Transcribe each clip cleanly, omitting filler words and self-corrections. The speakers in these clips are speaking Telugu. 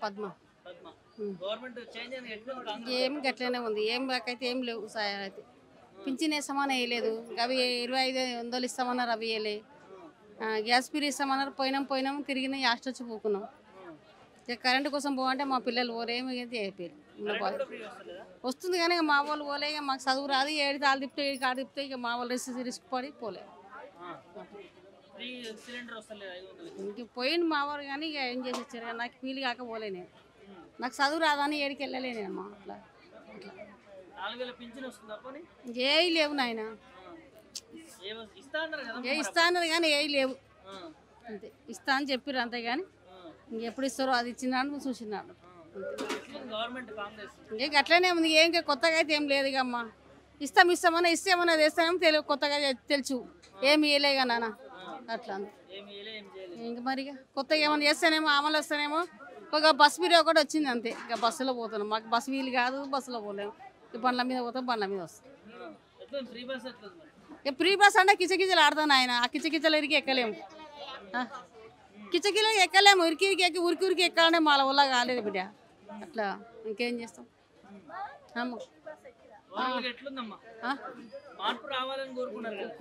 పద్మ. గవర్నమెంట్ చేంజ్ అని ఎట్లా ఏం గట్లనే ఉంది. ఏం రాకైతే ఏం లేవు సాయాలు అయితే. పింఛన్ వేస్తామని వేయలేదు. అవి 2500 ఇస్తామన్నారు, అవి వేయలే. గ్యాస్ ఫ్రీ ఇస్తామన్నారు, పోయినాం తిరిగిన యాస్ట్ వచ్చి పోకున్నాం. కరెంటు కోసం పోవంటే మా పిల్లలు పోలేమి అయిపోయారు. వస్తుంది కానీ ఇక మా వాళ్ళు పోలే. ఇక మాకు చదువు రాదు. ఏడు తాళ్ళు తిప్పితే ఏడు కాడు తిప్పితే ఇక మా వాళ్ళు రిస్క్ పడి పోలే. ఇంక పోయింది మా వారు కానీ ఇక ఏం చేసి వచ్చారు. నాకు ఫీల్ కాక పోలే. నేను నాకు చదువు రాదని ఏడికి వెళ్ళలేనమ్మా. అట్లా ఏ లేవు నాయన. ఇస్తా అన్నారు కానీ ఏ లేవు. అంతే ఇస్తా అని చెప్పారు అంతే కానీ ఇంకెప్పుడు ఇస్తారో అది ఇచ్చినాడు చూసినాడు. ఇంక అట్లనే ఉంది. ఏం కొత్తగా అయితే ఏం లేదు. ఇక అమ్మ ఇస్తామన్నా ఇస్తేమన్నా వేస్తామేమో తెలియదు. కొత్తగా తెలుసు ఏమి వేయలేగా నాన్న. అట్లా ఇంక మరి కొత్తగా ఏమైనా చేస్తానేమో అమలు వస్తానేమో. ఒక బస్ మీరు ఒకటి వచ్చింది అంతే. ఇక బస్సులో పోతున్నాం. మాకు బస్సు వీలు కాదు, బస్సులో పోలేము. బండ్ల మీద పోతాం, బండ్ల మీద వస్తాం. ఇక ఫ్రీ బస్ అంటే కిచకిచలు ఆడతాను ఆయన. ఆ కిచకిచలు ఇరికి ఎక్కలేము. కిచకిలో ఎక్కలేము. ఇరికి ఎక్కి ఉరికి ఎక్కాలంటే మా వల్ల కాలేదు బిడ్డ. అట్లా ఇంకేం చేస్తాం.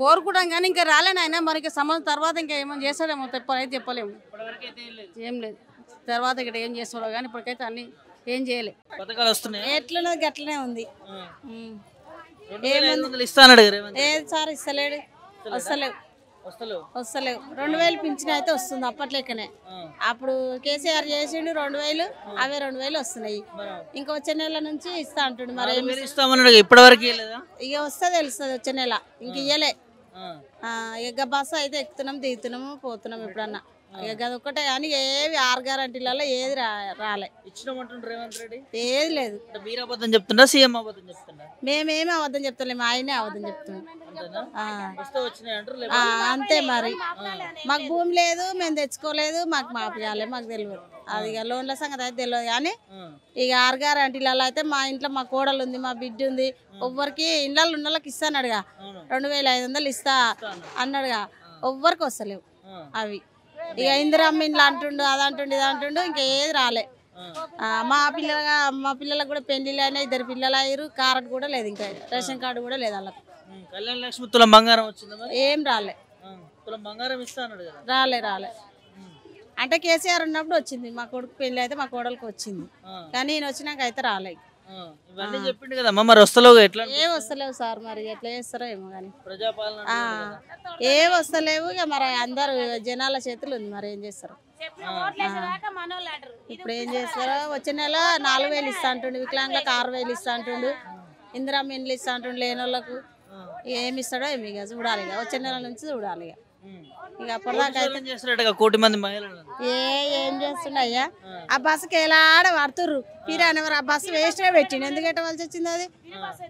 కోరుకుంటాం కానీ ఇంకా రాలేను ఆయన. మనకి సంబంధం తర్వాత ఇంకా ఏమైనా చేస్తాడేమో అయితే చెప్పలేము. ఏం లేదు తర్వాత ఇక్కడ ఏం చేస్తాడో కానీ ఇప్పటికైతే అన్ని ఏం చేయలే. పథకాలు వస్తున్నాయి. ఎట్లున్నది గట్లనే ఉంది. ఏది సార్ ఇస్తలేడు. వస్తలేవు 2000 పింఛన్ అయితే వస్తుంది అప్పట్లేకనే. అప్పుడు కేసీఆర్ చేసిండు 2000. అవే 2000 వస్తున్నాయి. ఇంకా వచ్చే నెల నుంచి ఇస్తా అంటుండు. మరి ఇప్పటివరకు ఇక వస్తే తెలుస్తుంది వచ్చే నెల. ఇంక ఇయ్యలే. ఇక బస్సు అయితే ఎక్కుతున్నాం, దిగుతున్నాము, పోతున్నాం ఎప్పుడన్నా. ఇక అదొక్కటే కానీ ఏవి 6 గ్యారెంటీలలో ఏది రాలే. ఏది లేదు. మేమేమి అబద్ధం చెప్తలేము. ఆయనే అబద్ధం చెప్తున్నాం అంతే. మరి మాకు భూమి లేదు, మేము తెచ్చుకోలేదు, మాకు మాపియాలి, మాకు తెలియదు. అది ఇక లోన్ల సంగతి అయితే తెలియదు కానీ ఇక 6 గ్యారెంటీలలో అయితే మా ఇంట్లో మా కోడలు ఉంది, మా బిడ్డ ఉంది. ఎవ్వరికి ఇళ్ళల్లో ఉన్న వాళ్ళకి ఇస్తానడుగా 2500 ఇస్తా అన్నాడుగా. ఎవ్వరికి వస్తలేవు అవి. ఇక ఇందిరమ్మ ఇంట్లో అంటుండు, అది అంటుండు, ఇది అంటుండు. ఇంకా ఏది రాలే. మా పిల్లలకు కూడా పెళ్లిళ్ళు అయినా 2 పిల్లలు అయ్యారు. కార్డు కూడా లేదు, ఇంకా రేషన్ కార్డు కూడా లేదు వాళ్ళకి. కళ్యాణ లక్ష్మి తులం బంగారం వచ్చిందా? ఏం రాలే. తులం బంగారం ఇస్తా అన్నాడు కదా. రాలే. అంటే కేసీఆర్ ఉన్నప్పుడు వచ్చింది. మా కొడుకు పెళ్లి అయితే మా కోడలికి వచ్చింది కానీ నేను వచ్చినాక అయితే రాలే. ఇవన్నీ చెప్పిండు కదా మరి వస్తలేవు. ఎట్లా ఏం వస్తలేవు సార్. మరి ఎట్లా చేస్తారో ఏమో కానీ ఏం వస్తలేవు. ఇక మరి అందరు జనాల చేతులు ఉంది. మరి ఏం చేస్తారు ఇప్పుడు? ఏం చేస్తారో. వచ్చే నెల 4000 ఇస్తా అంటుండు. వికలాంగులకు 6000 ఇస్తా అంటుండు. ఇందిరమ్మ ఇండ్లు ఇస్తా అంటుండు లేని వాళ్ళకు. ఏమి ఇస్తాడో ఏమి ఇక చూడాలి. ఇక వచ్చే నెల నుంచి చూడాలి. ఇక అప్పటిదాకా అయితే 1 కోటి మంది మహిళలు ఏం చేస్తుండయ్యా. ఆ బస్సుకి ఎలాడ పడుతుర్రు. పిరాని ఆ బస్సు వేస్ట్గా పెట్టిండు. ఎందుకు పెట్టవలసి వచ్చింది అది?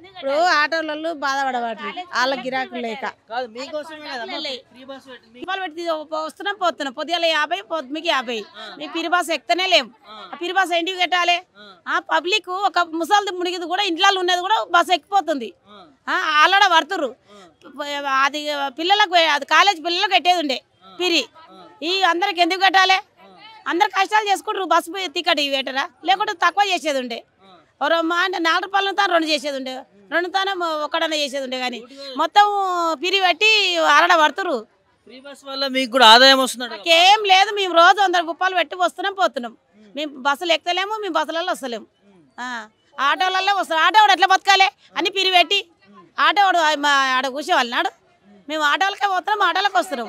ఇప్పుడు ఆటోలలో బాధపడబట్టి వాళ్ళకి గిరాకులు లేక పెట్టి వస్తున్నాం పోతున్నాం. పొద్దుల 50, మీకు 50. మీ పిరి బస్సు ఎక్కనే లేవు. ఆ పిరి బస్సు ఇంటికి పెట్టాలి. పబ్లిక్ ఒక ముసలి మునిగిది కూడా ఇంట్లో ఉన్నది కూడా బస్సు ఎక్కిపోతుంది. ఆలడ పడుతుర్రు. అది పిల్లలకు, అది కాలేజ్ పిల్లలకు కట్టేది ఉండే పిరి. ఈ అందరికి ఎందుకు కట్టాలి? అందరు కష్టాలు చేసుకుంటారు. బస్సు టికెట్ ఇవి పెట్టరా, లేకుంటే తక్కువ చేసేది ఉండే. 4 రూపాయలతో 2 చేసేది ఉండే, 2 తానే 1 చేసేది ఉండే. కానీ మొత్తం పిరి పెట్టి ఆలడ పడుతురు. మీకు కూడా ఆదాయం వస్తుంది? ఏం లేదు. మేము రోజు 100 రూపాయలు పెట్టి వస్తున్నాం పోతున్నాం. మేము బస్సులు ఎక్కలేము, మేము బస్సులలో వస్తలేము. ఆటోలలో వస్తాం. ఆటోవాడు ఎట్లా బతకాలి అని పిరి పెట్టి ఆటోవాడు ఆడ కూర్చోవాలి నాడు. మేము ఆటోలకే పోతున్నాం, ఆటోలకు వస్తున్నాం.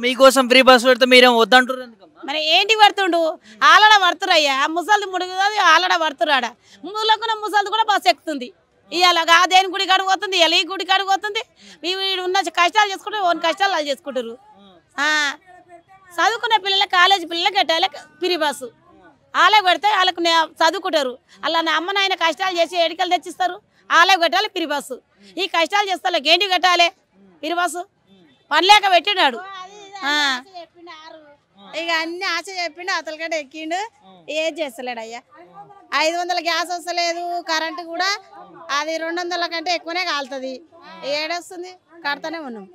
మీకోసం ఫ్రీ బస్ పెడితే మీరేం వద్దంటారు? మరి ఏంటి పడుతుండు? ఆలడ పడుతురయ్యా. ముసలిది ముడుగుతుంది, ఆలడ పడుతురాడ. మూలకున్న ముసలిది కూడా బస్సు ఎక్కుతుంది. ఇలాగా దేని గుడి కాడికి పోతుంది, ఇలా ఈ గుడి కాడికి పోతుంది. వీడు ఉన్న కష్టాలు చేసుకుంటే కష్టాలు వాళ్ళు చేసుకుంటారు. చదువుకునే పిల్లలకి, కాలేజీ పిల్లలకి కట్టాలి ఫ్రీ బస్సు. వాళ్ళే పెడితే వాళ్ళకు చదువుకుంటారు. అలా నా అమ్మ నాయన కష్టాలు చేసి ఎడికలు తెచ్చిస్తారు. వాళ్ళే కట్టాలి ఫ్రీ బస్సు. ఈ కష్టాలు చేస్తా ఏంటి కట్టాలి ఫ్రీ బస్సు? పనిలేక పెట్టినాడు. ఇక అన్ని ఆశ చెప్పిండు. అతలకంటే ఎక్కిండు. ఏది చేస్తలేడు అయ్యా. 500 గ్యాస్ వస్తలేదు. కరెంటు కూడా అది 200 కంటే ఎక్కువనే కాలుతుంది. ఏడొస్తుంది? కడతానే ఉన్నాం.